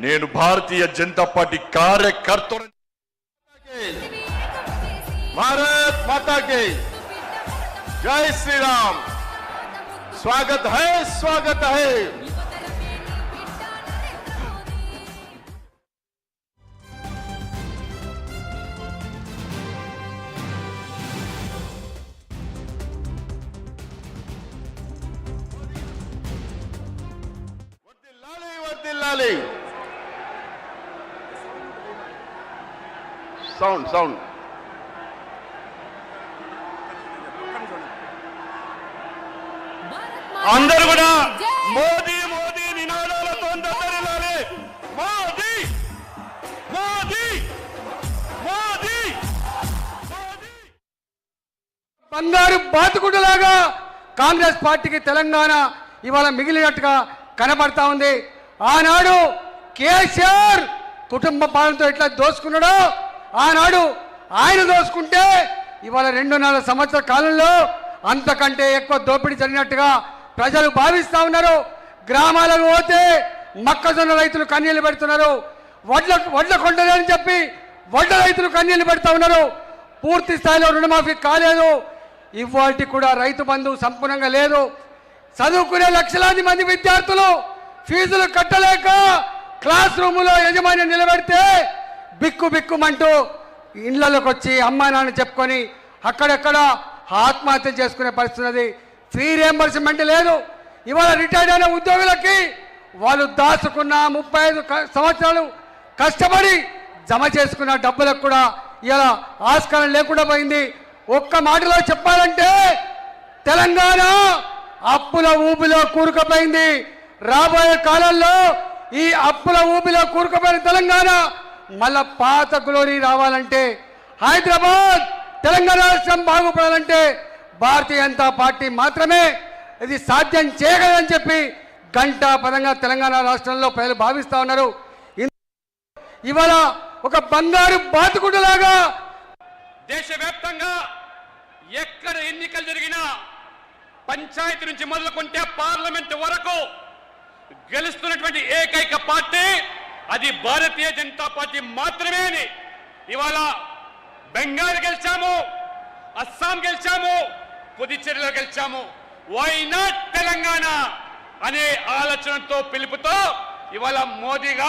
నేను భారతీయ జనతా పార్టీ కార్యకర్త भारत माता के जय श्री राम। स्वागत है, स्वागत है। वर्दिल्लाली वर्दिल्लाली। साउंड साउंड అందరూ కూడా మోదీ మోదీ నినాదాలతో దద్దరిల్లాలి. మోదీ మోదీ మోదీ మోదీ. బంగారు బాతుకుడులాగా కాంగ్రెస్ పార్టీకి తెలంగాణ ఇవాళ మిగిలినట్టుగా కనబడతా ఉంది. ఆనాడు కేసీఆర్ కుటుంబ పాలనతో ఎట్లా దోసుకున్నాడో ఆనాడు ఆయన దోసుకుంటే ఇవాళ 2.5 సంవత్సరాల కాలంలో అంతకంటే ఎక్కువ దోపిడీ జరిగినట్టుగా ప్రజలు భావిస్తూ ఉన్నారు. గ్రామాలకు పోతే మొక్కజొన్న రైతులు కన్నీళ్లు పెడుతున్నారు. వడ్ల కొండలని చెప్పి వడ్ల రైతులు కన్నీళ్లు పెడుతూ ఉన్నారు. పూర్తి స్థాయిలో రుణమాఫీ కాలేదు. ఇవాటి కూడా రైతు బంధు సంపూర్ణంగా లేదు. చదువుకునే లక్షలాది మంది విద్యార్థులు ఫీజులు కట్టలేక క్లాస్ రూములో యజమాని నిలబెడితే బిక్కు బిక్కుమంటూ ఇళ్లలోకి వచ్చి అమ్మా నాన్న చెప్పుకొని అక్కడెక్కడ ఆత్మహత్య చేసుకునే పరిస్థితి. ఫీ రియంబర్స్మెంట్ లేదు. ఇవాళ రిటైర్డ్ అయిన ఉద్యోగులకి వాళ్ళు దాచుకున్న 35 సంవత్సరాలు కష్టపడి జమ చేసుకున్న డబ్బులకు కూడా ఇలా ఆస్కారం లేకుండా పోయింది. ఒక్క మాటలో చెప్పాలంటే తెలంగాణ అప్పుల ఊబిలో కూరుకుపోయింది. రాబోయే కాలంలో ఈ అప్పుల ఊబిలో కూరుకుపోయిన తెలంగాణ మళ్ళా పాత గ్లోరీ రావాలంటే, హైదరాబాద్ తెలంగాణ రాష్ట్రం బాగుపడాలంటే భారతీయ జనతా పార్టీ మాత్రమే ఇది సాధ్యం చేయగలదని చెప్పి గంటా పదంగా తెలంగాణ రాష్ట్రంలో ప్రజలు భావిస్తూ ఉన్నారు. ఇవాళ ఒక బంగారు బాతుకుడులాగా దేశవ్యాప్తంగా ఎక్కడ ఎన్నికలు జరిగినా పంచాయతీ నుంచి మొదలుకుంటే పార్లమెంట్ వరకు గెలుస్తున్నటువంటి ఏకైక పార్టీ అది భారతీయ జనతా పార్టీ మాత్రమే అని ఇవాళ బెంగాల్ గెలిచాము, అస్సాం గెలిచాము, పుదుచ్చేరిలో గెలిచాము. వై నాట్ తెలంగాణ అనే ఆలోచనతో పిలుపుతో ఇవాళ మోదీ గారు